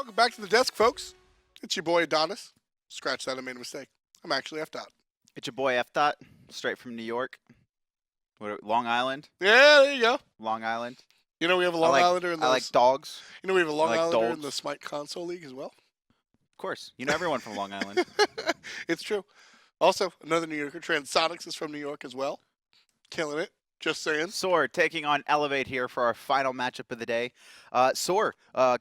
Welcome back to the desk, folks. It's your boy Adonis. Scratch that, I made a mistake. I'm actually F. Dot. It's your boy F. Dot, straight from New York. Long Island? Yeah, there you go. Long Island. You know we have a Long Islander in the... I like dogs. You know we have a Long Islander in dogs. the Smite Console League as well? Of course. You know everyone from Long Island. It's true. Also, another New Yorker, Transonics, is from New York as well. Killing it. Just saying. SoaR taking on eLevate here for our final matchup of the day. SoaR,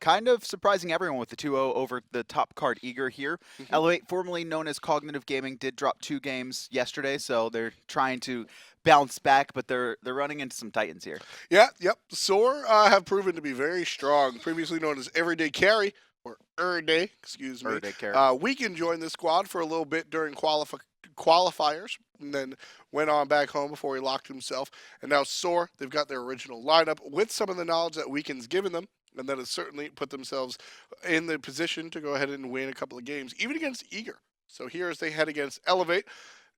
kind of surprising everyone with the 2-0 over the top card Eager here. eLevate, formerly known as Cognitive Gaming, did drop 2 games yesterday, so they're trying to bounce back, but they're running into some titans here. Yeah, yep. SoaR have proven to be very strong. Previously known as Everyday Carry, or Everyday, excuse me. Everyday Carry. Wukong joined the squad for a little bit during qualifiers, and then went on back home before he locked himself. And now SoaR, they've got their original lineup with some of the knowledge that Wukong's given them, and that has certainly put themselves in the position to go ahead and win a couple of games, even against Eager. So here as they head against eLevate,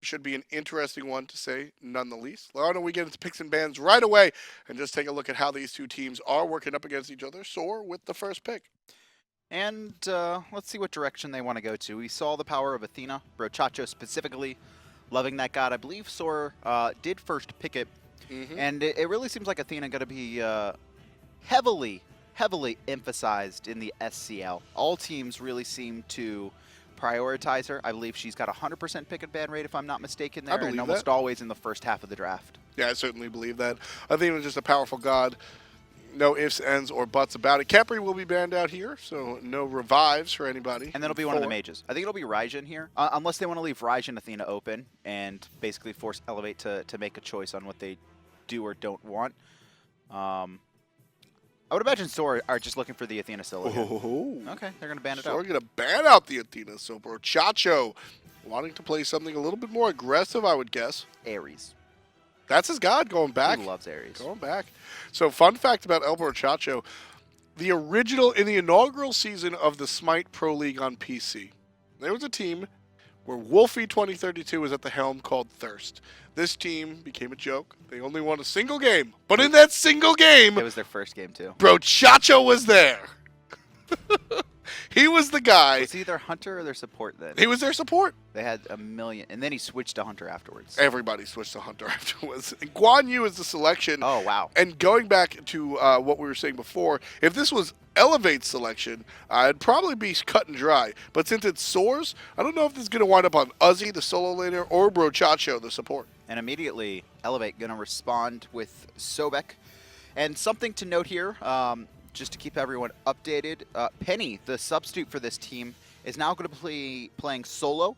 should be an interesting one to say, none the least. Why don't we get into picks and bans right away and just take a look at how these two teams are working up against each other. SoaR with the first pick. And let's see what direction they want to go to. We saw the power of Athena, Brochacho specifically, loving that god. I believe SoaR did first pick it, and it really seems like Athena going to be heavily emphasized in the SCL. All teams really seem to prioritize her. I believe she's got a 100% pick and ban rate, if I'm not mistaken, there, and almost always in the first half of the draft. Yeah, I certainly believe that. Athena's just a powerful god. No ifs, ends, or buts about it. Capri will be banned out here, so no revives for anybody. And then it'll be one of the mages. I think it'll be Raijin here, unless they want to leave Raijin Athena open and basically force eLevate to make a choice on what they do or don't want. I would imagine SoaR are just looking for the Athena Scylla. Okay, they're going to ban it out. SoaR going to ban out the Athena, so Brochacho wanting to play something a little bit more aggressive, I would guess. Ares. That's his god going back. He loves Ares. Going back. So fun fact about El Brochacho, the original, in the inaugural season of the Smite Pro League on PC, there was a team where Wolfie 2032 was at the helm called Thirst. This team became a joke. They only won a single game. But in that single game, it was their first game too. Brochacho was there. He was the guy. Was he their hunter or their support then? He was their support. They had a million, and then he switched to hunter afterwards. Everybody switched to hunter afterwards. And Guan Yu is the selection. Oh, wow. And going back to what we were saying before, if this was eLevate's selection, it'd probably be cut and dry. But since it's SoaR's, I don't know if this is going to wind up on Uzzy, the solo laner, or Brochacho, the support. And immediately, eLevate going to respond with Sobek. And something to note here, just to keep everyone updated, Penyyy, the substitute for this team, is now going to be playing solo.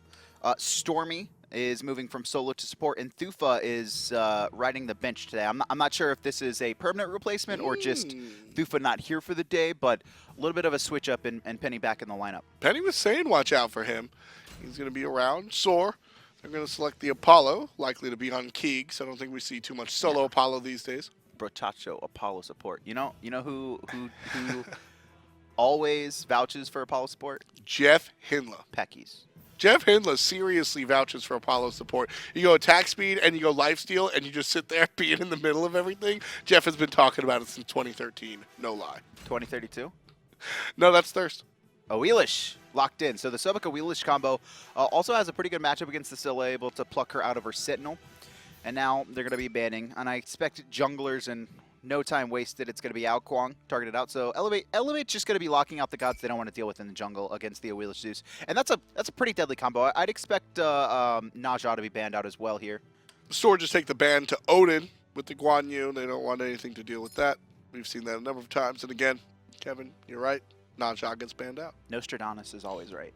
Stormy is moving from solo to support, and Thufa is riding the bench today. I'm not sure if this is a permanent replacement or just Thufa not here for the day, but a little bit of a switch up and Penyyy back in the lineup. Pennyy was saying watch out for him. He's going to be around. SoaR, they're going to select the Apollo, likely to be on Keegs. I don't think we see too much solo Apollo these days. Brochacho, Apollo support. You know who always vouches for Apollo support? Jeff Hindla. Peckies. Jeff Hindla seriously vouches for Apollo support. You go attack speed and you go lifesteal and you just sit there being in the middle of everything. Jeff has been talking about it since 2013. No lie. 2032? No, that's Thirst. Awilix locked in. So the Sobek Awilix combo also has a pretty good matchup against the Scylla, able to pluck her out of her Sentinel. And now they're going to be banning, and I expect junglers and no time wasted. It's going to be Wukong targeted out. So eLevate's just going to be locking out the gods they don't want to deal with in the jungle against the Awilix Zeus. And that's a pretty deadly combo. I'd expect Naja to be banned out as well here. SoaR just take the ban to Odin with the Guan Yu. They don't want anything to deal with that. We've seen that a number of times. And again, Kevin, you're right. Naja gets banned out. Nostradamus is always right,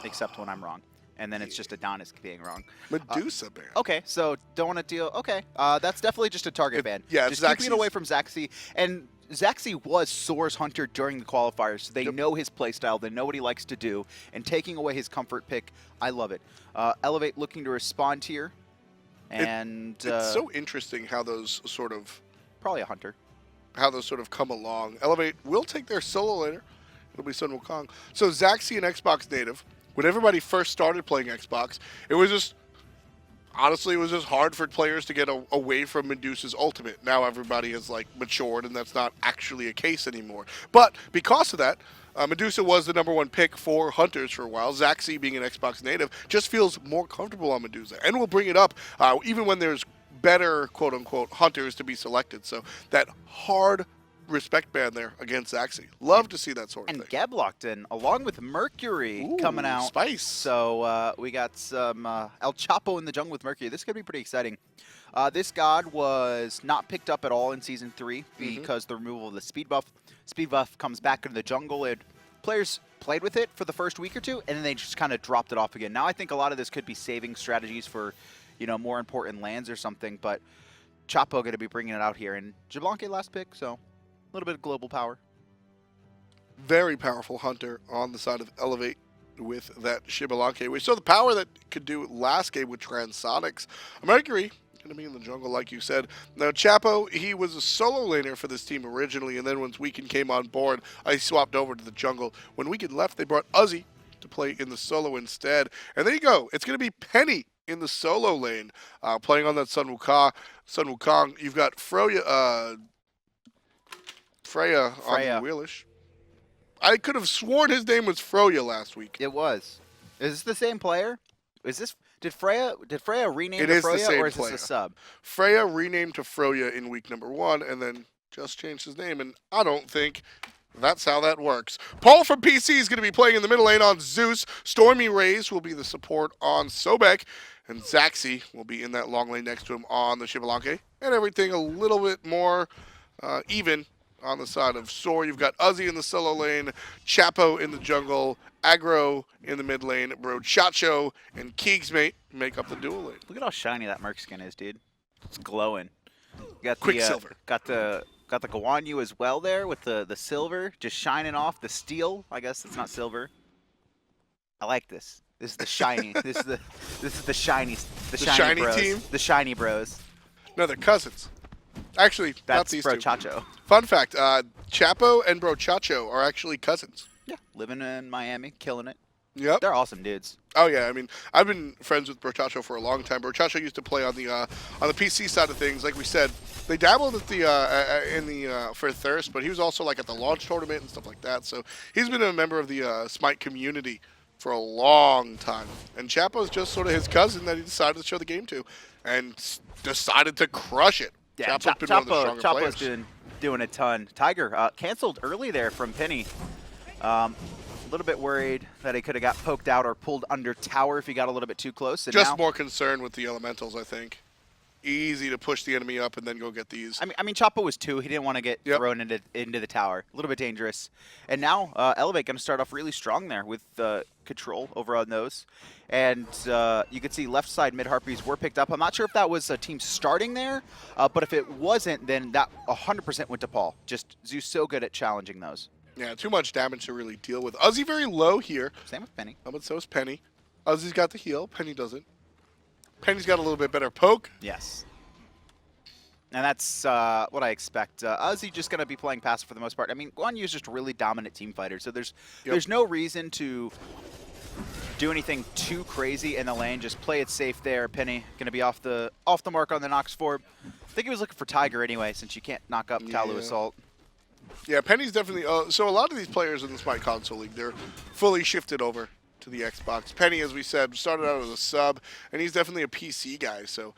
except when I'm wrong. And then it's just Adonis being wrong. Medusa ban. Okay, so don't want to deal. Okay, that's definitely just a target ban. Yeah, just keeping it away from Zachsy. And Zachsy was SoaR's hunter during the qualifiers. So they know his playstyle. They know what he likes to do. And taking away his comfort pick, I love it. eLevate looking to respond here. And it's so interesting how those sort of... Probably a hunter. How those sort of come along. eLevate will take their solo later. It'll be Sun Wukong. So Zachsy and Xbox native. When everybody first started playing Xbox, it was just, honestly, it was just hard for players to get away from Medusa's ultimate. Now everybody has like matured, and that's not actually a case anymore. But because of that, Medusa was the #1 pick for Hunters for a while. Zachsy, being an Xbox native, just feels more comfortable on Medusa, and will bring it up even when there's better quote-unquote Hunters to be selected. So that hard respect band there against Zachsy. Love to see that sort of And thing. Geb locked in, along with Mercury coming out. Spice. So we got some ElChapo in the jungle with Mercury. This could be pretty exciting. This god was not picked up at all in Season 3 because the removal of the speed buff. Speed buff comes back into the jungle, and players played with it for the first week or two, and then they just kind of dropped it off again. Now I think a lot of this could be saving strategies for, you know, more important lands or something, but Chapo going to be bringing it out here. And Xbalanque last pick, so a little bit of global power. Very powerful Hunter on the side of eLevate with that Xbalanque. We saw the power that could do last game with Transonics. Mercury going to be in the jungle, like you said. Now, Chapo, he was a solo laner for this team originally, and then once Weekend came on board, I swapped over to the jungle. When Weekend left, they brought Uzzy to play in the solo instead. And there you go. It's going to be Pennyy in the solo lane, playing on that Sun Wukong. You've got Freya on Awilix. I could have sworn his name was Freya last week. It was. Is this the same player? Is this did Freya rename It to is the Freya, same or is player. this a sub? Freya renamed to Freya in week #1 and then just changed his name, and I don't think that's how that works. Paul from PC is going to be playing in the middle lane on Zeus. StormyRays will be the support on Sobek, and Zachsy will be in that long lane next to him on the Xbalanque, and everything a little bit more even on the side of SoaR. You've got Uzzy in the solo lane, Chapo in the jungle, Aggro in the mid lane, Brochacho and KeegsMate make up the dual lane. Look at how shiny that Merc skin is, dude. It's glowing. You got Quicksilver. Got the Guan as well there with the silver just shining off the steel. I guess it's not silver. I like this. This is the shiny. this is the shiny shiny bros. team? The shiny bros. No, they're cousins. Actually, not That's these two. Brochacho. Fun fact, Chapo and Brochacho are actually cousins. Yeah, living in Miami, killing it. Yep. They're awesome dudes. Oh yeah, I mean, I've been friends with Brochacho for a long time. Brochacho used to play on the PC side of things. Like we said, they dabbled at the for Thirst, but he was also like at the launch tournament and stuff like that. So he's been a member of the Smite community for a long time. And Chapo's just sort of his cousin that he decided to show the game to, and decided to crush it. Yeah, Chapo's been one of the stronger Chapo's players. been doing a ton. Tiger canceled early there from Pennyy. A little bit worried that he could have got poked out or pulled under tower if he got a little bit too close. And Just now, more concerned with the elementals, I think. Easy to push the enemy up and then go get these. I mean, Chapo was 2. He didn't want to get thrown into the tower. A little bit dangerous. And now eLevate going to start off really strong there with control over on those. And you can see left side mid Harpies were picked up. I'm not sure if that was a team starting there, but if it wasn't, then that 100% went to Paul. Just Zeus so good at challenging those. Yeah, too much damage to really deal with. Uzzy very low here. Same with Pennyy. But so is Penny. Uzzy's got the heal. Penny doesn't. Penny's got a little bit better poke. Yes. And that's what I expect. Uzzy just going to be playing passive for the most part. I mean, Guan Yu is just a really dominant team fighter, so there's no reason to do anything too crazy in the lane. Just play it safe there. Penny going to be off the mark on the Nox 4. I think he was looking for Tiger anyway, since you can't knock up Talu Assault. Yeah, Penny's definitely... so a lot of these players in the Smite Console League, they're fully shifted over to the Xbox. Penny, as we said, started out as a sub, and he's definitely a PC guy, so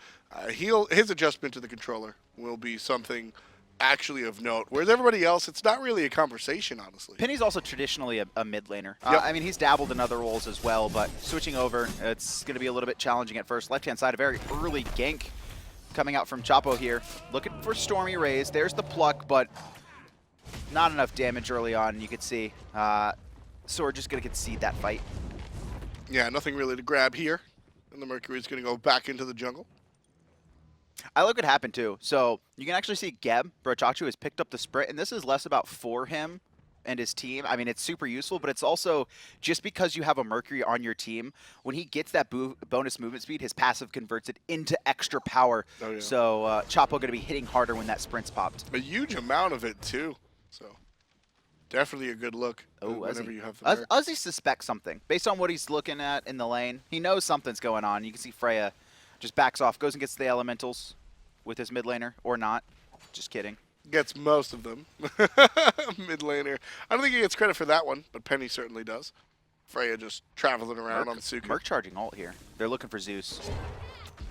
his adjustment to the controller will be something actually of note. Whereas everybody else, it's not really a conversation, honestly. Penny's also traditionally a mid laner. I mean, he's dabbled in other roles as well, but switching over, it's going to be a little bit challenging at first. Left-hand side, a very early gank coming out from Chapo here. Looking for StormyRays. There's the pluck, but not enough damage early on. You could see SoaR just going to concede that fight. Yeah, nothing really to grab here. And the Mercury's going to go back into the jungle. I like what happened too. So you can actually see Geb, Brochacho, has picked up the sprint, and this is less about for him and his team. I mean, it's super useful, but it's also just because you have a Mercury on your team, when he gets that bonus movement speed, his passive converts it into extra power. Oh, yeah. So Chapo going to be hitting harder when that sprint's popped. A huge amount of it, too. So definitely a good look whenever you have the Uzzy suspects something. Based on what he's looking at in the lane, he knows something's going on. You can see Freya just backs off, goes and gets the elementals with his mid laner, or not. Just kidding. Gets most of them. Mid laner. I don't think he gets credit for that one, but Pennyy certainly does. Freya just traveling around on Suka. Merc charging ult here. They're looking for Zeus.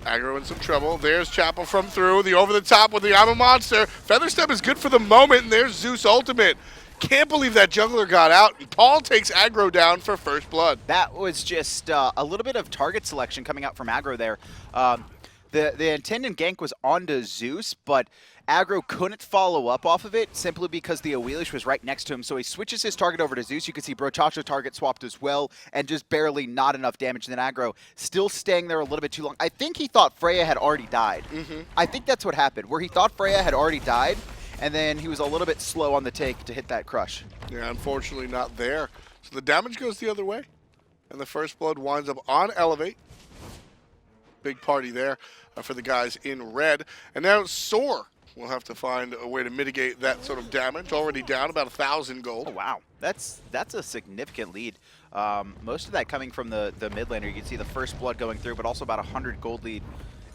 Aggro in some trouble. There's Chapo from through. The over the top with the I'm a Monster. Featherstep is good for the moment, and there's Zeus ultimate. Can't believe that jungler got out. And Paul takes Aggro down for first blood. That was just a little bit of target selection coming out from Aggro there. The intended gank was onto Zeus, but Aggro couldn't follow up off of it simply because the Awilix was right next to him. So he switches his target over to Zeus. You can see Brochacho target swapped as well, and just barely not enough damage. And then Aggro still staying there a little bit too long. I think he thought Freya had already died. I think that's what happened, where he thought Freya had already died, and then he was a little bit slow on the take to hit that crush. Yeah, unfortunately not there. So the damage goes the other way, and the first blood winds up on eLevate. Big party there for the guys in red. And now SoaR will have to find a way to mitigate that sort of damage. Already down about 1,000 gold. Oh, wow. That's a significant lead. Most of that coming from the mid laner. You can see the first blood going through, but also about 100 gold lead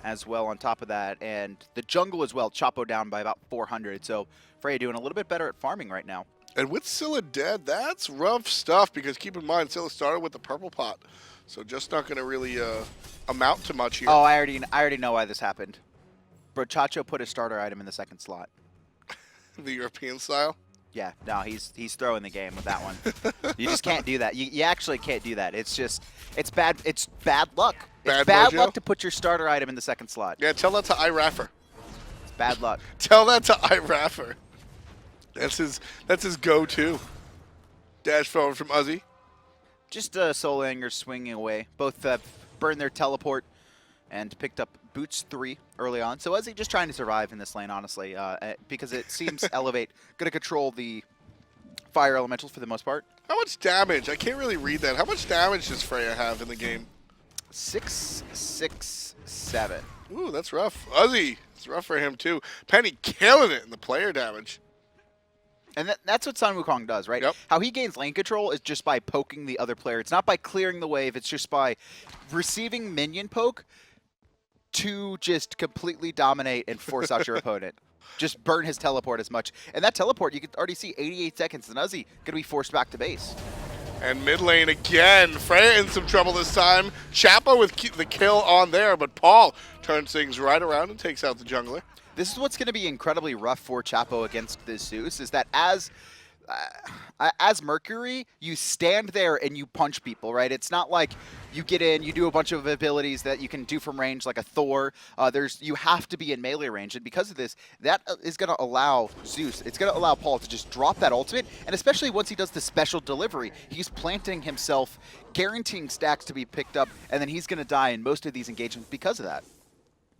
as well on top of that. And the jungle as well, Chapo down by about 400. So Freya doing a little bit better at farming right now. And with Scylla dead, that's rough stuff, because keep in mind, Scylla started with the purple pot. So just not going to really amount to much here. Oh, I already know why this happened. Brochacho put his starter item in the second slot. The European style? Yeah, no, he's throwing the game with that one. You just can't do that. You actually can't do that. It's bad luck. It's bad luck to put your starter item in the second slot. Yeah, tell that to iRaffer. It's bad luck. Tell that to iRaffer. That's his go-to. Dash forward from Uzzy. Just soloing or swinging away. Both burned their teleport and picked up boots 3 early on. So Uzzy just trying to survive in this lane, honestly, because it seems eLevate going to control the fire elementals for the most part. How much damage? I can't really read that. How much damage does Freya have in the game? 667. Ooh, that's rough. Uzzy, it's rough for him too. Pennyy killing it in the player damage. And that's what Sun Wukong does, right? Yep. How he gains lane control is just by poking the other player. It's not by clearing the wave. It's just by receiving minion poke to just completely dominate and force out your opponent. Just burn his teleport as much. And that teleport, you can already see 88 seconds, and Uzzy going to be forced back to base. And mid lane again. Freya in some trouble this time. Chapo with the kill on there, but Paul turns things right around and takes out the jungler. This is what's going to be incredibly rough for Chapo against this Zeus, is that as Mercury, you stand there and you punch people, right? It's not like you get in, you do a bunch of abilities that you can do from range, like a Thor. You have to be in melee range, and because of this, that is going to allow Zeus, it's going to allow Paul to just drop that ultimate, and especially once he does the special delivery, he's planting himself, guaranteeing stacks to be picked up, and then he's going to die in most of these engagements because of that.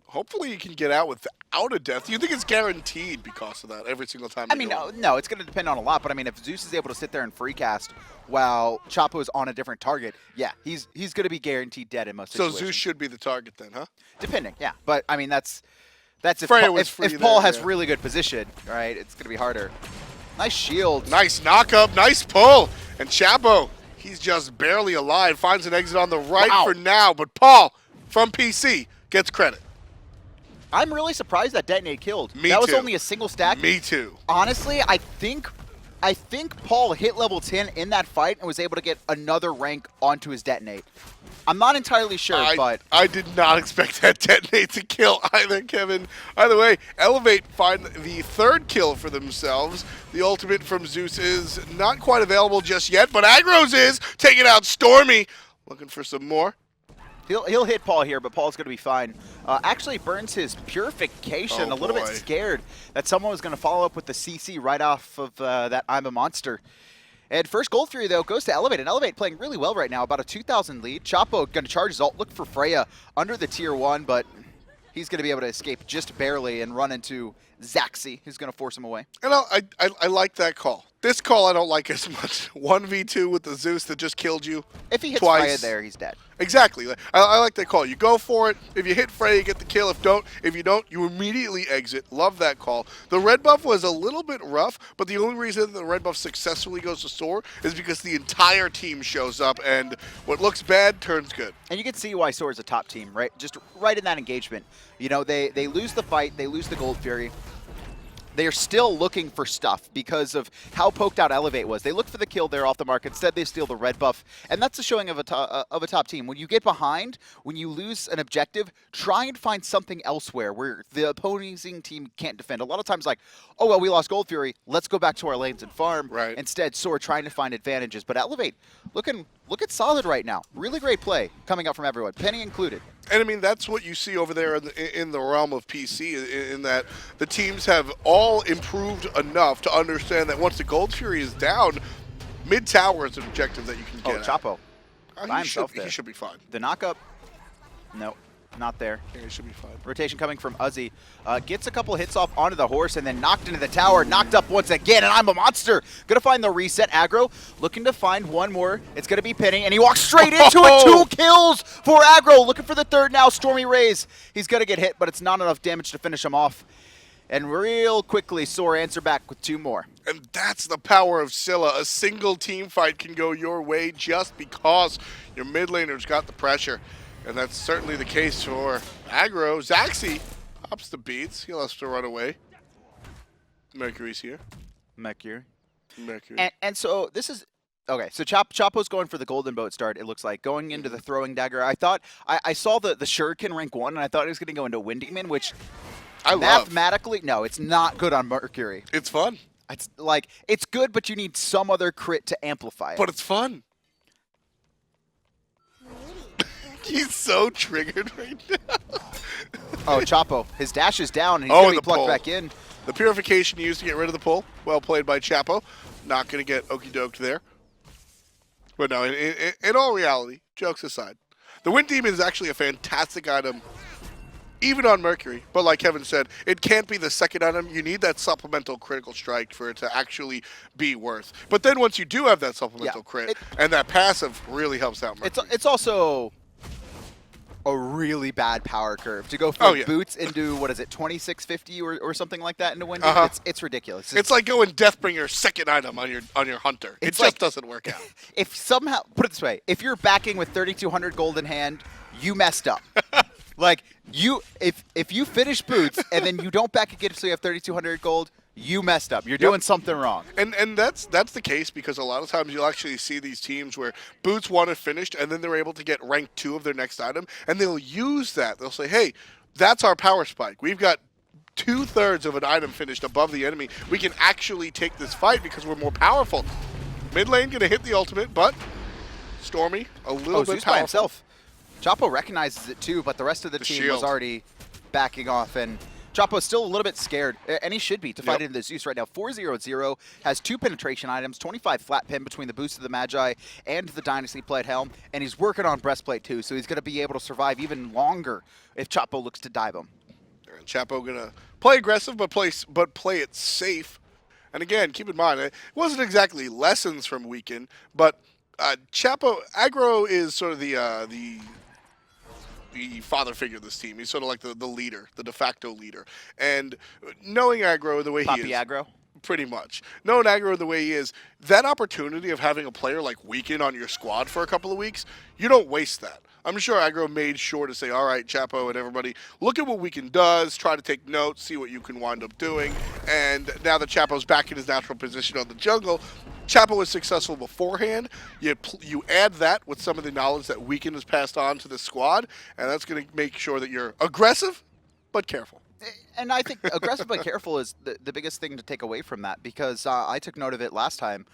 Hopefully you can get out without a death. You think it's guaranteed because of that every single time? I mean, no, it's going to depend on a lot. But I mean, if Zeus is able to sit there and free cast while Chapo is on a different target, yeah, he's going to be guaranteed dead in most situations. So Zeus should be the target then, huh? Depending, yeah. But I mean, that's if Paul has really good position, right? It's going to be harder. Nice shield. Nice knock up. Nice pull. And Chapo, he's just barely alive. Finds an exit on the right for now. But Paul from PC gets credit. I'm really surprised that Detonate killed. Me that too. was only a single stack. Me too. Honestly, I think Paul hit level 10 in that fight and was able to get another rank onto his Detonate. I'm not entirely sure, but I did not expect that Detonate to kill either, Kevin. Either way, eLevate find the third kill for themselves. The ultimate from Zeus is not quite available just yet, but Aggro's is taking out Stormy. Looking for some more. He'll hit Paul here, but Paul's going to be fine. Actually burns his Purification. A little bit scared that someone was going to follow up with the CC right off of that I'm a Monster. And first gold for you, though, goes to eLevate. And eLevate playing really well right now, about a 2,000 lead. Chapo going to charge his ult, look for Freya under the tier 1, but he's going to be able to escape just barely and run into Zachsy, who's going to force him away. And I like that call. This call I don't like as much. 1v2 with the Zeus that just killed you. If he hits twice. Freya there, he's dead. Exactly. I like that call. You go for it. If you hit Freya, you get the kill. If you don't, you immediately exit. Love that call. The red buff was a little bit rough, but the only reason the red buff successfully goes to SoaR is because the entire team shows up, and what looks bad turns good. And you can see why SoaR is a top team, right? Just right in that engagement. You know, they lose the fight, they lose the Gold Fury. they're still looking for stuff because of how poked out eLevate was. They looked for the kill there off the mark. Instead, they steal the red buff, and that's a showing of a top team. When you get behind, when you lose an objective, try and find something elsewhere where the opposing team can't defend. A lot of times, like, oh well, we lost Gold Fury. Let's go back to our lanes and farm. Right. Instead, SoaR trying to find advantages, but eLevate looking solid right now. Really great play coming out from everyone, Pennyy included. And I mean, that's what you see over there in the realm of PC, in that the teams have all improved enough to understand that once the Gold Fury is down, mid-tower is an objective that you can get. Chapo. By himself he should be fine. The knockup, no, not there. Yeah, he should be fine. Rotation coming from Uzzy. Gets a couple hits off onto the horse and then knocked into the tower, knocked up once again, and I'm a monster. Gonna find the reset. Aggro looking to find one more. It's gonna be Pennyy, and he walks straight into it. 2 kills for Aggro. Looking for the third now. StormyRays. He's gonna get hit, but it's not enough damage to finish him off. And real quickly, SoaR answer back with 2 more. And that's the power of Scylla. A single team fight can go your way just because your mid laner's got the pressure. And that's certainly the case for Aggro. Zachsy ups the beats. He'll have to run away. Mercury's here. Mercury. And so this is... Okay, so Chapo's going for the golden boat start, it looks like. Going into the throwing dagger. I thought... I saw the shuriken rank 1, and I thought he was going to go into Wind Demon, which... Mathematically, no, it's not good on Mercury. It's fun. It's like, it's good, but you need some other crit to amplify it. But it's fun. He's so triggered right now. Oh, Chapo. His dash is down, and he's going to be plucked back in. The purification used to get rid of the pull. Well played by Chapo. Not going to get okey-doked there. But no, in all reality, jokes aside, the Wind Demon is actually a fantastic item, even on Mercury. But like Kevin said, it can't be the second item. You need that supplemental critical strike for it to actually be worth. But then once you do have that supplemental crit, and that passive really helps out Mercury. It's also a really bad power curve to go from boots into, what is it, 2650 or something like that into Wind Demon. It's ridiculous. It's like going Deathbringer second item on your hunter. It just doesn't work out. If somehow, put it this way, if you're backing with 3200 gold in hand, you messed up. Like, if you finish boots and then you don't back again so you have 3,200 gold, you messed up. You're doing something wrong. And that's the case because a lot of times you'll actually see these teams where boots want it finished and then they're able to get rank 2 of their next item, and they'll use that. They'll say, hey, that's our power spike. We've got 2/3 of an item finished above the enemy. We can actually take this fight because we're more powerful. Mid lane going to hit the ultimate, but Stormy a little bit Zeus powerful. by himself. Chapo recognizes it too, but the rest of the team was already backing off, and Chapo's still a little bit scared, and he should be, to fight into the Zeus right now. 4-0-0, has 2 penetration items, 25 flat pin between the boost of the Magi and the Dynasty Plate Helm, and he's working on Breastplate too, so he's going to be able to survive even longer if Chapo looks to dive him. And Chapo going to play aggressive, but play it safe. And again, keep in mind, it wasn't exactly lessons from Weekend, but Chapo, Aggro is sort of the father figure of this team. He's sort of like the leader, the de facto leader. And knowing Aggro the way he is. Aggro? Pretty much. Knowing Aggro the way he is, that opportunity of having a player like Weekend on your squad for a couple of weeks, you don't waste that. I'm sure Aggro made sure to say, all right, Chapo and everybody, look at what Weekend does, try to take notes, see what you can wind up doing. And now that Chapo's back in his natural position on the jungle, Chapo was successful beforehand. You add that with some of the knowledge that Weekend has passed on to the squad, and that's going to make sure that you're aggressive but careful. And I think aggressive but careful is the biggest thing to take away from that, because I took note of it last time,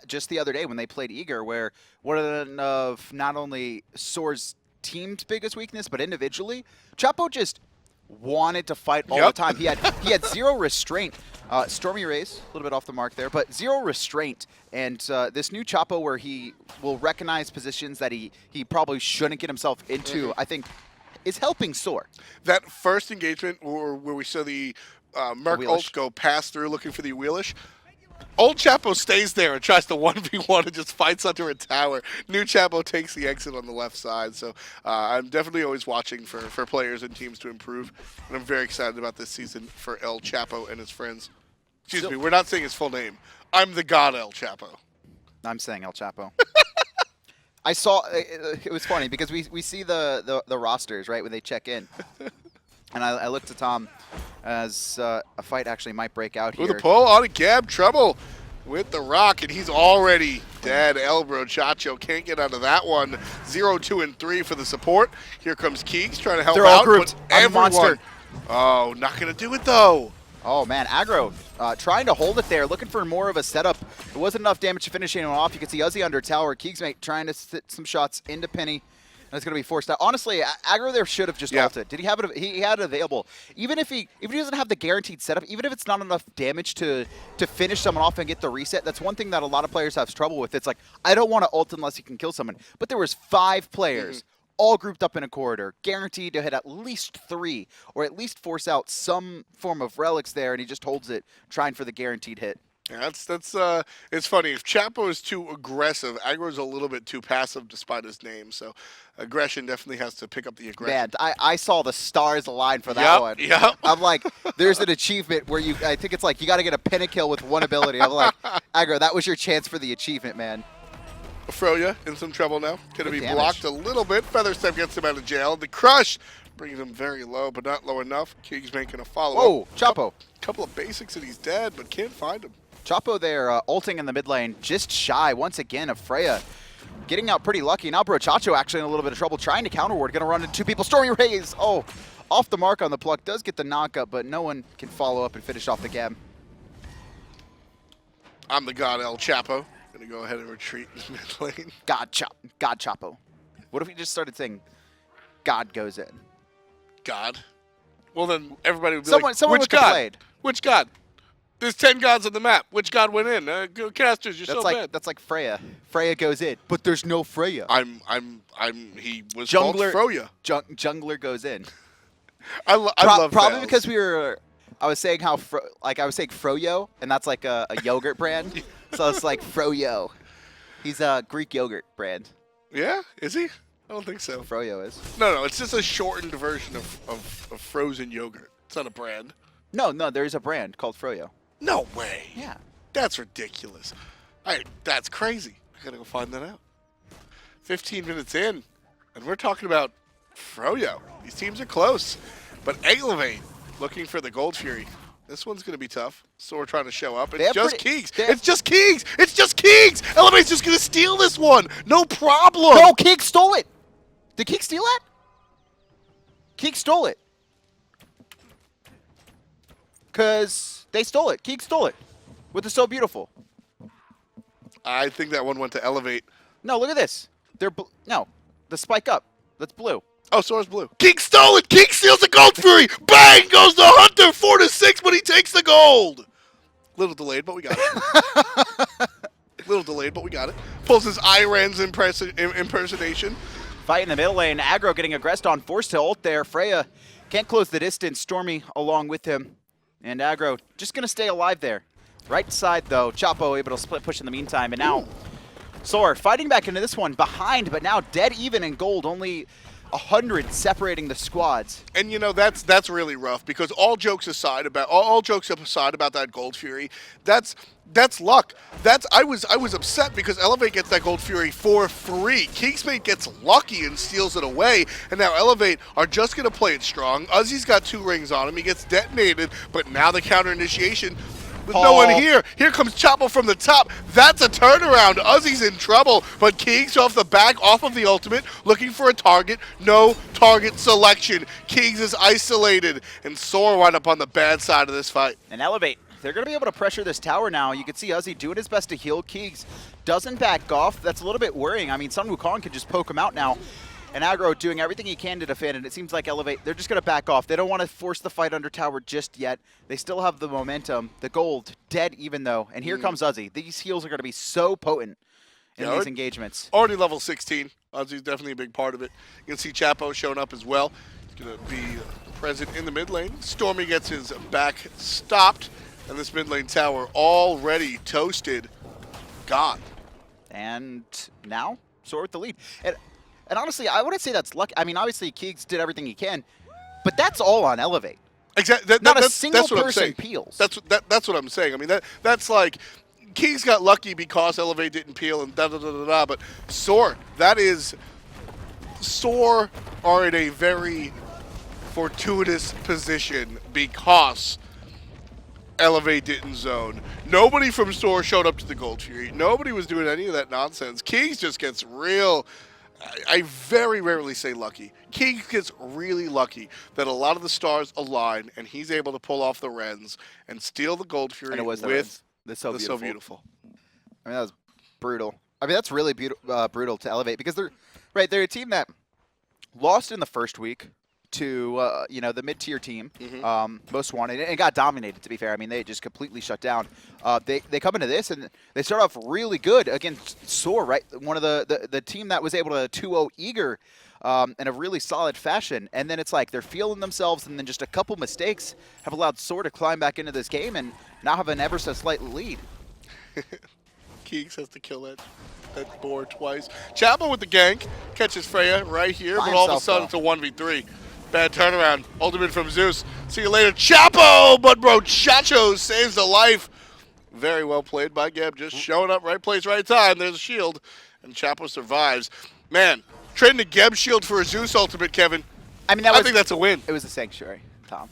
just the other day when they played Eager, where one of not only SoaR's team's biggest weakness, but individually, Chapo just wanted to fight all the time. He had zero restraint. StormyRays, a little bit off the mark there, but zero restraint. And this new Chapo where he will recognize positions that he probably shouldn't get himself into, I think, is helping SoaR. That first engagement where we saw the Merc ult go pass through looking for the Awilix, old Chapo stays there and tries to 1v1 and just fights under a tower. New Chapo takes the exit on the left side. So I'm definitely always watching for players and teams to improve. And I'm very excited about this season for ElChapo and his friends. Excuse me, we're not saying his full name. I'm the god ElChapo. I'm saying ElChapo. I saw, it was funny because we see the rosters, right, when they check in. And I looked at Tom. as a fight actually might break out here. With the pull on a Gab, trouble with the rock, and he's already dead. ElAggro can't get out of that one. 0, 2, and 3 for the support. Here comes Keegs trying to help They're out. all grouped. But everyone, Monster. oh, not gonna do it though. Oh man, Aggro trying to hold it there, looking for more of a setup. It wasn't enough damage to finish anyone off. You can see Uzzy under tower. KeegsMate trying to sit some shots into Pennyy. And it's going to be forced out. Honestly, Aggro there should have just ulted. Did he have it? He had it available. Even if he doesn't have the guaranteed setup, even if it's not enough damage to finish someone off and get the reset, that's one thing that a lot of players have trouble with. It's like, I don't want to ult unless you can kill someone. But there was 5 players all grouped up in a corridor, guaranteed to hit at least 3, or at least force out some form of relics there, and he just holds it, trying for the guaranteed hit. Yeah, it's funny. If Chapo is too aggressive, Aggro's a little bit too passive despite his name. So aggression definitely has to pick up the aggression. Man, I saw the stars align for that one. Yep. I'm like, there's an achievement where I think it's like you got to get a penny kill with one ability. I'm like, Aggro, that was your chance for the achievement, man. Freya in some trouble now. Going to be damage. blocked a little bit. Featherstep gets him out of jail. The crush brings him very low, but not low enough. Keegs making a follow-up. Whoa, Chapo. Couple of basics and he's dead, but can't find him. Chapo there ulting in the mid lane, just shy once again of Freya. Getting out pretty lucky. Now Brochacho actually in a little bit of trouble trying to counter ward. Going to run into 2 people. StormyRays, oh, off the mark on the pluck. Does get the knockup, but no one can follow up and finish off the gab. I'm the god ElChapo. Going to go ahead and retreat in mid lane. God Chapo. What if we just started saying God goes in? God? Well, then everybody would be Someone like, which would god? complain. Which god? There's 10 gods on the map. Which god went in? Casters, you're so bad. That's like Freya. Freya goes in, but there's no Freya. He was Jungler, called Freya. Jungler goes in. I love probably fails. because I was saying how I was saying Froyo, and that's like a yogurt brand. So it's like Froyo. He's a Greek yogurt brand. Yeah, is he? I don't think so. Froyo is. No, it's just a shortened version of frozen yogurt. It's not a brand. No, there's a brand called Froyo. No way. Yeah. That's ridiculous. That's crazy. I gotta go find that out. 15 minutes in, and we're talking about Froyo. These teams are close. But eLevate looking for the Gold Fury. This one's going to be tough. SoaR trying to show up. It's just Keegs. It's just Keegs. It's just Keegs. eLevate's just going to steal this one. No problem. No, Keegs stole it. Did Keegs steal that? Keegs stole it. Because they stole it. Keegs stole it. With the So Beautiful. I think that one went to eLevate. No, look at this. No, the spike up. That's blue. Oh, SoaR's blue. Keegs stole it. Keegs steals the Gold Fury. Bang goes the Hunter. 4-6, but he takes the gold. Little delayed, but we got it. Little delayed, but we got it. Pulls his hi-rez impersonation. Fight in the middle lane. Aggro getting aggressed on. Forced to ult there. Freya can't close the distance. Stormy along with him. And Aggro just going to stay alive there. Right side, though. Chapo able to split push in the meantime. And now SoaR fighting back into this one behind, but now dead even in gold. Only 100 separating the squads. And you know that's really rough because all jokes aside about that Gold Fury, that's luck. I was upset because eLevate gets that Gold Fury for free. KeegsMate gets lucky and steals it away, and now eLevate are just gonna play it strong. Uzzy's got 2 rings on him. He gets detonated, but now the counter initiation. With no one here. Here comes Chapo from the top. That's a turnaround. Uzzy's in trouble, but Keegs off the back, off of the ultimate, looking for a target. No target selection. Keegs is isolated, and SoaR wind up on the bad side of this fight. And eLevate, they're going to be able to pressure this tower now. You can see Uzzy doing his best to heal. Keegs doesn't back off. That's a little bit worrying. I mean, Sun Wukong can just poke him out now. And Aggro doing everything he can to defend, and it seems like eLevate, they're just going to back off. They don't want to force the fight under tower just yet. They still have the momentum. The gold, dead even though. And here comes Uzzy. These heals are going to be so potent in these engagements. Already level 16. Uzzy's definitely a big part of it. You can see Chapo showing up as well. He's going to be present in the mid lane. Stormy gets his back stopped, and this mid lane tower already toasted. Gone. And now, SoaR with the lead. And honestly, I wouldn't say that's luck. I mean, obviously, Keegs did everything he can, but that's all on eLevate. Exactly. Not a single person peels. That's what I'm saying. I mean, that's like Keegs got lucky because eLevate didn't peel and da-da-da-da-da, but SoaR, SoaR are in a very fortuitous position because eLevate didn't zone. Nobody from SoaR showed up to the Gold Fury. Nobody was doing any of that nonsense. Keegs just gets real. I very rarely say lucky. Keegs gets really lucky that a lot of the stars align and he's able to pull off the Rens and steal the Gold Fury And it was with the So Beautiful. I mean, that was brutal. I mean, that's really brutal to eLevate because they're a team that lost in the first week to the mid-tier team, most wanted, and got dominated. To be fair, I mean they just completely shut down. They come into this and they start off really good against SoaR, right? One of the team that was able to 2-0 Eager in a really solid fashion, and then it's like they're feeling themselves, and then just a couple mistakes have allowed SoaR to climb back into this game and now have an ever so slight lead. Keegs has to kill that board twice. Chapo with the gank catches Freya right here, but all of a sudden it's a 1v3. Bad turnaround. Ultimate from Zeus. See you later, Chapo! But bro, Chacho saves the life. Very well played by Geb. Just showing up, right place, right time. There's a shield, and Chapo survives. Man, trading the Geb shield for a Zeus ultimate, Kevin. I mean, I think that's a win. It was a Sanctuary, Tom.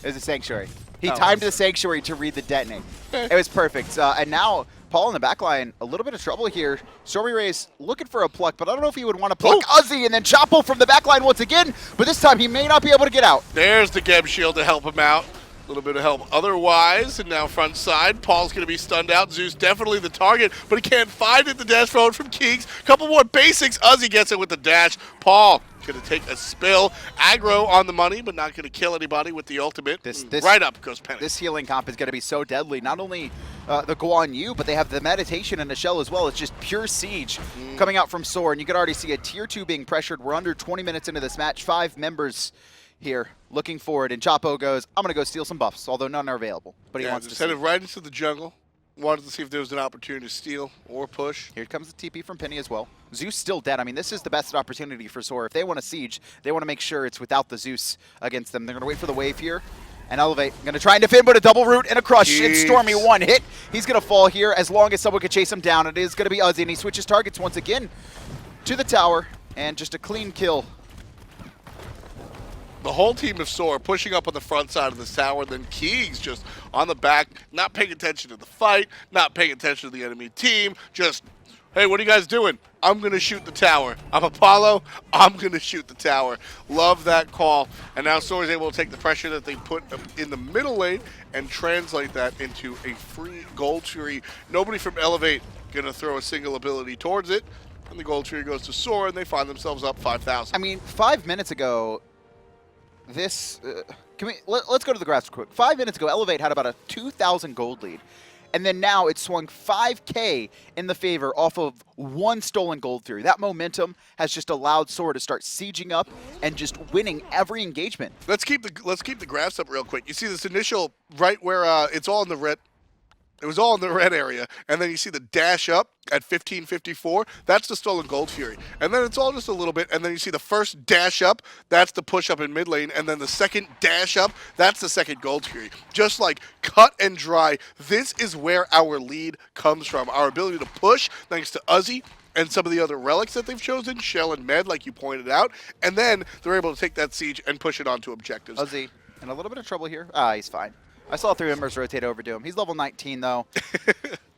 It was a Sanctuary. He timed the Sanctuary to read the detonate. It was perfect. And now Paul in the backline, a little bit of trouble here. StormyRays looking for a pluck, but I don't know if he would want to pluck Uzzy, and then Chapo from the backline once again, but this time he may not be able to get out. There's the Geb shield to help him out. A little bit of help otherwise, and now front side. Paul's going to be stunned out. Zeus definitely the target, but he can't find it. The dash forward from Keegs. Couple more basics. Uzzy gets it with the dash. Paul going to take a spill. Aggro on the money, but not going to kill anybody with the ultimate. Right up goes Pennyy. This healing comp is going to be so deadly. Not only the Guan, but they have the meditation and the shell as well. It's just pure siege coming out from SoaR, and you can already see a tier 2 being pressured. We're under 20 minutes into this match. 5 members here looking forward, and Chapo goes, I'm going to go steal some buffs, although none are available. But he wants to headed right into the jungle. Wanted to see if there was an opportunity to steal or push. Here comes the TP from Pennyy as well. Zeus still dead. I mean, this is the best opportunity for SoaR. If they want to siege, they want to make sure it's without the Zeus against them. They're going to wait for the wave here. And eLevate going to try and defend, but a double root and a crush. And Stormy one hit. He's going to fall here as long as someone can chase him down. It is going to be Uzzy, and he switches targets once again to the tower. And just a clean kill. The whole team of SoaR pushing up on the front side of this tower, then Keegs just on the back, not paying attention to the fight, not paying attention to the enemy team, just, hey, what are you guys doing? I'm going to shoot the tower. I'm Apollo. I'm going to shoot the tower. Love that call. And now SoaR is able to take the pressure that they put in the middle lane and translate that into a free Gold Fury. Nobody from eLevate going to throw a single ability towards it. And the Gold Fury goes to SoaR, and they find themselves up 5,000. I mean, 5 minutes ago, let's go to the graphs quick. 5 minutes ago, eLevate had about a 2,000 gold lead. And then now it's swung 5K in the favor off of one stolen gold theory. That momentum has just allowed SoaR to start sieging up and just winning every engagement. Let's keep the graphs up real quick. You see this initial right where it's all in the red. It was all in the red area, and then you see the dash up at 1554. That's the stolen Gold Fury. And then it's all just a little bit, and then you see the first dash up. That's the push up in mid lane, and then the second dash up. That's the second Gold Fury. Just like cut and dry. This is where our lead comes from. Our ability to push, thanks to Uzzy and some of the other relics that they've chosen, Shell and Med, like you pointed out. And then they're able to take that siege and push it onto objectives. Uzzy in a little bit of trouble here. He's fine. I saw 3 members rotate over to him. He's level 19 though.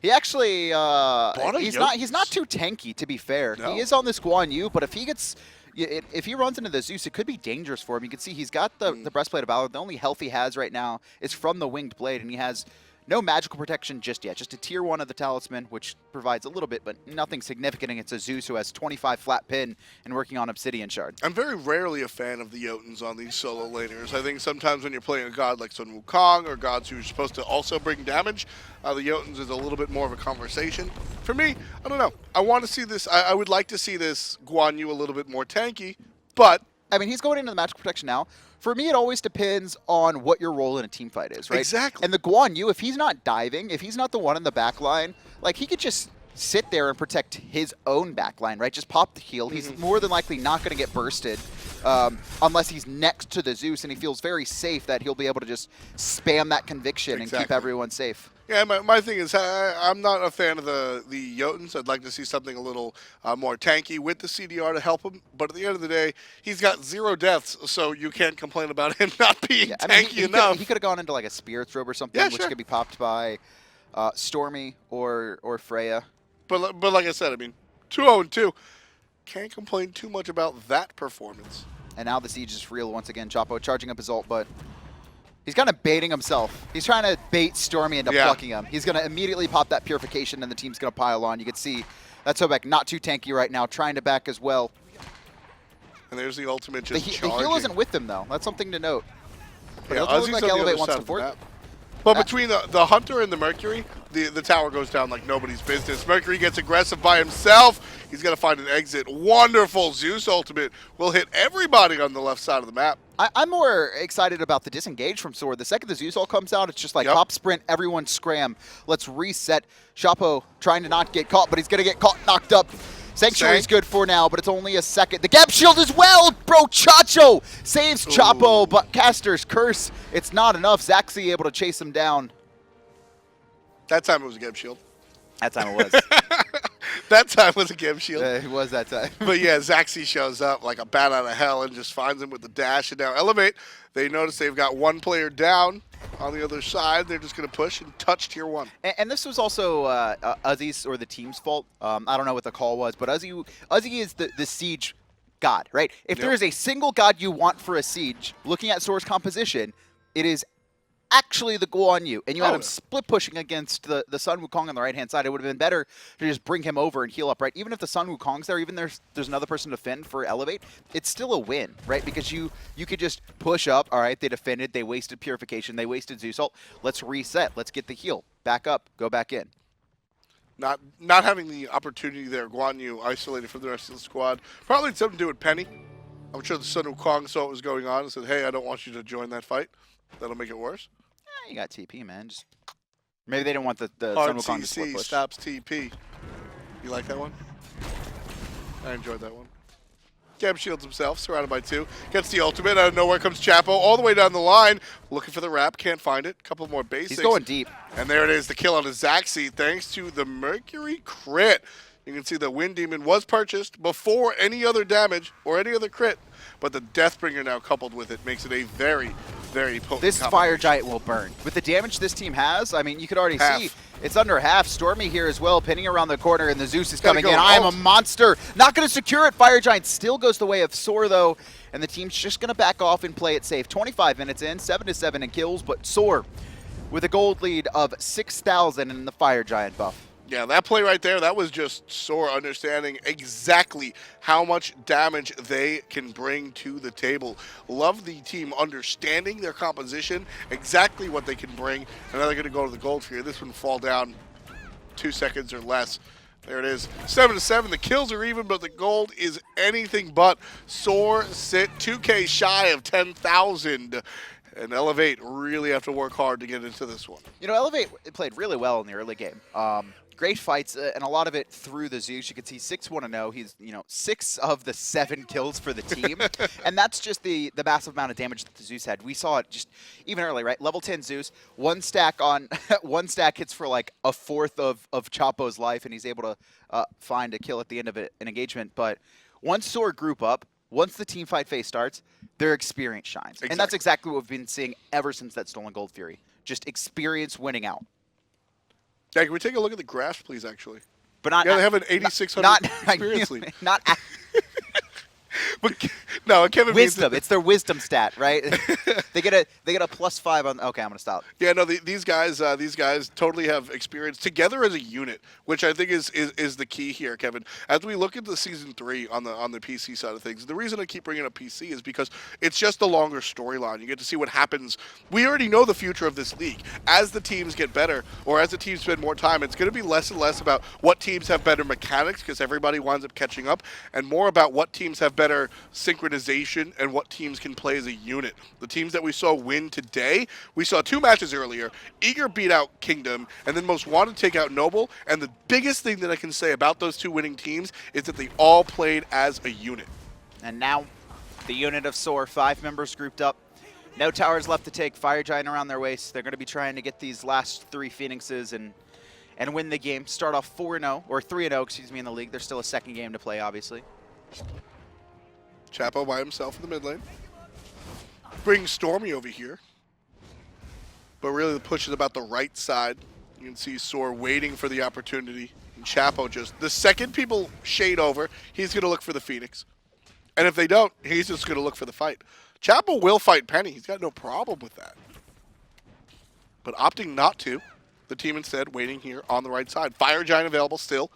He actually he's not too tanky, to be fair. No. He is on this Guan, but if he runs into the Zeus, it could be dangerous for him. You can see he's got the breastplate of valor. The only health he has right now is from the winged blade, and he has no magical protection just yet. Just a tier 1 of the talisman, which provides a little bit, but nothing significant against a Zeus who has 25 flat pin and working on Obsidian Shard. I'm very rarely a fan of the Jotuns on these solo laners. I think sometimes when you're playing a god like Sun Wukong or gods who are supposed to also bring damage, the Jotuns is a little bit more of a conversation. For me, I don't know. I want to see this. I would like to see this Guan Yu a little bit more tanky, but I mean, he's going into the magical protection now. For me, it always depends on what your role in a team fight is, right? Exactly. And the Guan Yu, if he's not diving, if he's not the one in the back line, like, he could just sit there and protect his own back line, right? Just pop the heal. He's more than likely not going to get bursted unless he's next to the Zeus, and he feels very safe that he'll be able to just spam that conviction and keep everyone safe. Yeah, my thing is I'm not a fan of the Jotuns. I'd like to see something a little more tanky with the CDR to help him. But at the end of the day, he's got 0 deaths, so you can't complain about him not being Yeah, I mean, tanky enough. he could have gone into like a Spirit's Robe or something, Yeah, which sure. could be popped by Stormy or Freya. But like I said, I mean, 2-0-2. Can't complain too much about that performance. And now the siege is real once again. Chapo charging up his ult, but he's kind of baiting himself. He's trying to bait Stormy into plucking him. He's going to immediately pop that Purification, and the team's going to pile on. You can see that Sobek not too tanky right now, trying to back as well. And there's the ultimate just The heal isn't with him, though. That's something to note. But Yeah, it doesn't Uzzy's look like on the other eLevate wants side to of the fork. map. But between the Hunter and the Mercury, the tower goes down like nobody's business. Mercury gets aggressive by himself. He's got to find an exit. Wonderful Zeus ultimate will hit everybody on the left side of the map. I'm more excited about the disengage from SoaR. The second the Zeus ult comes out, it's just like pop sprint, everyone scram. Let's reset. Chapo trying to not get caught, but he's going to get caught, knocked up. Sanctuary's good for now, but it's only a second. The Gap Shield as well, bro. Chacho saves Chapo, but Caster's Curse, it's not enough. Zachsy able to chase him down. That time it was a Geb Shield. That time it was. That time was a Geb Shield. It was that time. But yeah, Zachsy shows up like a bat out of hell and just finds him with the dash. And now eLevate, they notice they've got one player down on the other side. They're just going to push and touch tier 1. And this was also Uzzy's or the team's fault. I don't know what the call was, but Uzzy is the siege god, right? If there is a single god you want for a siege, looking at SoaR's composition, it is actually the Guan Yu, and you had him split pushing against the Sun Wukong on the right-hand side. It would have been better to just bring him over and heal up, right? Even if the Sun Wukong's there, even there's another person to defend for eLevate, it's still a win, right? Because you could just push up, all right, they defended, they wasted Purification, they wasted Zeus ult. Let's reset, let's get the heal. Back up, go back in. Not having the opportunity there, Guan Yu isolated from the rest of the squad. Probably had something to do with Pennyy. I'm sure the Sun Wukong saw what was going on and said, hey, I don't want you to join that fight. That'll make it worse. You got TP, man. Just maybe they didn't want the Hard Sun Wukong to CC split push. stops TP. You like that one? I enjoyed that one. Gab shields himself, surrounded by 2. Gets the ultimate. Out of nowhere comes Chapo all the way down the line. Looking for the wrap. Can't find it. Couple more basics. He's going deep. And there it is. The kill on the Zachsy thanks to the Mercury crit. You can see the Wind Demon was purchased before any other damage or any other crit. But the Deathbringer now coupled with it makes it a very, very potent This Fire Giant will burn. With the damage this team has, I mean, you could already see it's under half. Stormy here as well, pinning around the corner, and the Zeus is coming in. I am a monster. Not going to secure it. Fire Giant still goes the way of SoaR, though, and the team's just going to back off and play it safe. 25 minutes in, 7-7 in kills, but SoaR with a gold lead of 6,000 in the Fire Giant buff. Yeah, that play right there, that was just SoaR understanding exactly how much damage they can bring to the table. Love the team understanding their composition, exactly what they can bring, and now they're going to go to the gold here. This one fall down 2 seconds or less. There it is, 7-7. The kills are even, but the gold is anything but. SoaR sit 2K shy of 10,000. And eLevate really have to work hard to get into this one. You know, eLevate played really well in the early game. Great fights, and a lot of it through the Zeus. You can see 6-1-0. He's, 6 of the 7 kills for the team. And that's just the massive amount of damage that the Zeus had. We saw it just even early, right? Level 10 Zeus, one stack hits for like a fourth of Chapo's life, and he's able to find a kill at the end of an engagement. But once SoaR group up, once the team fight phase starts, their experience shines. Exactly. And that's exactly what we've been seeing ever since that Stolen Gold Fury. Just experience winning out. Yeah, can we take a look at the graphs, please, actually? But not. Yeah, they have an 8,600 experience lead. But no, Kevin wisdom. It's their wisdom stat, right? they get a +5 on. Okay, I'm gonna stop. Yeah, no, these guys totally have experience together as a unit, which I think is the key here, Kevin. As we look into season 3 on the PC side of things, the reason I keep bringing up PC is because it's just a longer storyline. You get to see what happens. We already know the future of this league. As the teams get better, or as the teams spend more time, it's going to be less and less about what teams have better mechanics, because everybody winds up catching up, and more about what teams have better synchronization and what teams can play as a unit. The teams that we saw win today, we saw 2 matches earlier. Eager beat out Kingdom, and then Most Wanted take out Noble. And the biggest thing that I can say about those 2 winning teams is that they all played as a unit. And now the unit of SoaR, 5 members grouped up. No towers left to take. Fire Giant around their waist. They're going to be trying to get these last 3 Phoenixes and win the game. Start off 4-0, or 3-0, excuse me, in the league. There's still a second game to play, obviously. Chapo by himself in the mid lane. Brings Stormy over here. But really the push is about the right side. You can see SoaR waiting for the opportunity. And Chapo just, the second people shade over, he's going to look for the Phoenix. And if they don't, he's just going to look for the fight. Chapo will fight Pennyy. He's got no problem with that. But opting not to, the team instead waiting here on the right side. Fire Giant available still.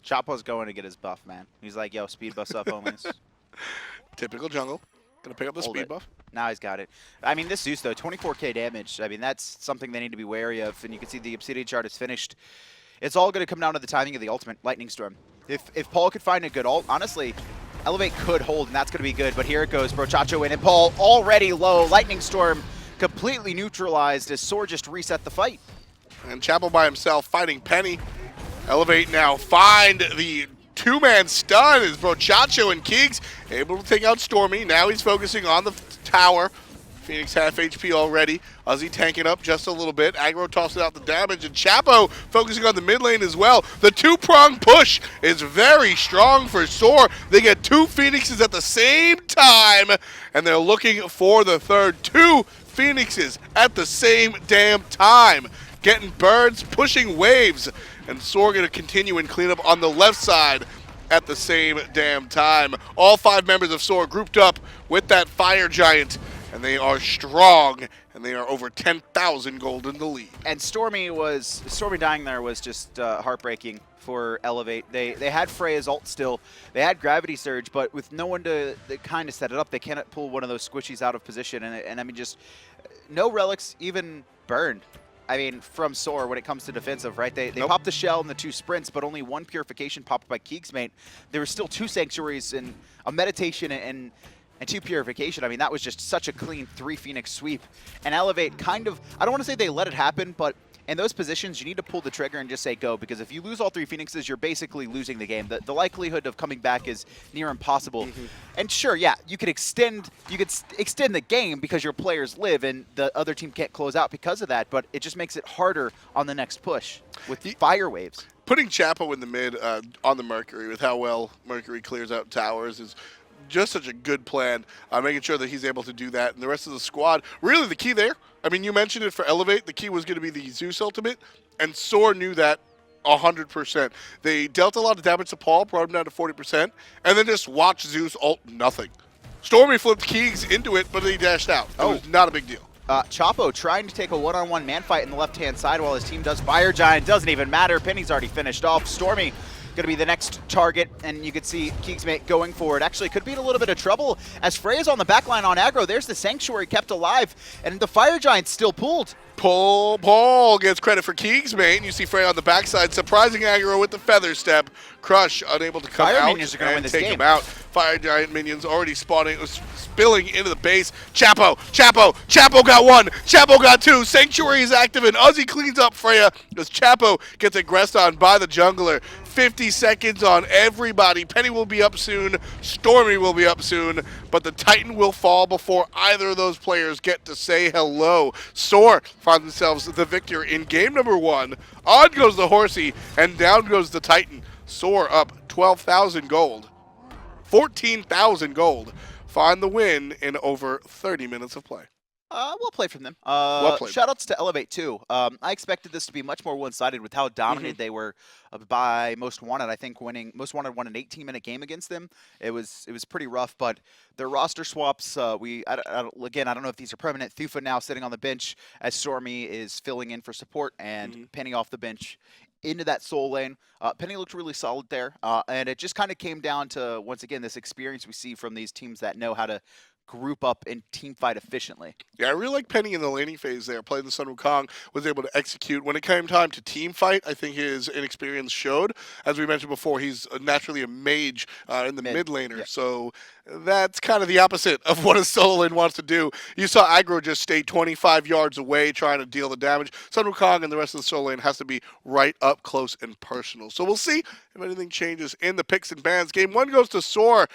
Chapo's going to get his buff, man. He's like, yo, speed buffs up, homies. Typical jungle. Going to pick up the speed buff. Now he's got it. I mean, this Zeus, though, 24k damage. I mean, that's something they need to be wary of. And you can see the Obsidian chart is finished. It's all going to come down to the timing of the ultimate, Lightning Storm. If Paul could find a good ult, honestly, eLevate could hold, and that's going to be good. But here it goes, Brochacho in, and Paul already low. Lightning Storm completely neutralized as SoaR just reset the fight. And Chapo by himself fighting Pennyy. eLevate now find the two-man stun as Brochacho and Keegs able to take out Stormy. Now he's focusing on the tower. Phoenix half HP already. Uzzy tanking up just a little bit. Aggro tossing out the damage, and Chapo focusing on the mid lane as well. The two-prong push is very strong for SoaR. They get 2 Phoenixes at the same time, and they're looking for the third. 2 Phoenixes at the same damn time. Getting birds, pushing waves, and SoaR going to continue and clean up on the left side at the same damn time. All 5 members of SoaR grouped up with that Fire Giant, and they are strong, and they are over 10,000 gold in the lead. And Stormy dying there was just heartbreaking for eLevate. They had Freya's ult still. They had Gravity Surge, but with no one to kind of set it up, they cannot pull one of those squishies out of position. And I mean, just no relics even burned. I mean, from SoaR when it comes to defensive, right? They popped the shell and the 2 sprints, but only 1 purification popped by KeegsMate. There were still 2 sanctuaries and a meditation and 2 purification. I mean, that was just such a clean 3 Phoenix sweep. And eLevate kind of, I don't want to say they let it happen, but in those positions, you need to pull the trigger and just say go, because if you lose all 3 Phoenixes, you're basically losing the game. The likelihood of coming back is near impossible. And sure, yeah, you could extend the game because your players live and the other team can't close out because of that, but it just makes it harder on the next push with fire waves. Putting Chapo in the mid on the Mercury with how well Mercury clears out towers is just such a good plan, making sure that he's able to do that. And the rest of the squad, really the key there, I mean, you mentioned it for eLevate, the key was going to be the Zeus ultimate, and SoaR knew that 100%. They dealt a lot of damage to Paul, brought him down to 40%, and then just watched Zeus ult nothing. Stormy flipped Keegs into it, but he dashed out. It was not a big deal. Chapo trying to take a one-on-one man fight in the left-hand side while his team does Fire Giant. Doesn't even matter. Penny's already finished off. Stormy going to be the next target, and you can see KeegsMate going for it. Actually, could be in a little bit of trouble as Freya's on the backline on aggro. There's the Sanctuary kept alive, and the Fire Giant's still pulled. Paul gets credit for KeegsMate, and you see Freya on the backside, surprising aggro with the feather step. Crush unable to come out minions are gonna win and this take game. him out. Fire Giant minions already spilling into the base. Chapo got 1. Chapo got 2. Sanctuary is active, and Uzzy cleans up Freya as Chapo gets aggressed on by the jungler. 50 seconds on everybody. Penny will be up soon. Stormy will be up soon. But the Titan will fall before either of those players get to say hello. SoaR find themselves the victor in game number 1. On goes the Horsey, and down goes the Titan. SoaR up 12,000 gold. 14,000 gold. Find the win in over 30 minutes of play. Well played from them. Well played. Shoutouts to eLevate too. I expected this to be much more one-sided with how dominant they were by Most Wanted. I think Most Wanted won an 18-minute game against them. It was pretty rough, but their roster swaps. Again, I don't know if these are permanent. Thufa now sitting on the bench as Stormy is filling in for support, and Penny off the bench into that soul lane. Penny looked really solid there, and it just kind of came down to, once again, this experience we see from these teams that know how to group up and team fight efficiently. Yeah, I really like Penny in the laning phase there. Playing the Sun Wukong, was able to execute. When it came time to team fight, I think his inexperience showed. As we mentioned before, he's naturally a mage in the mid laner, so that's kind of the opposite of what a solo lane wants to do. You saw Aggro just stay 25 yards away trying to deal the damage. Sun Wukong and the rest of the solo lane has to be right up close and personal. So we'll see if anything changes in the picks and bans. Game 1 goes to SoaR.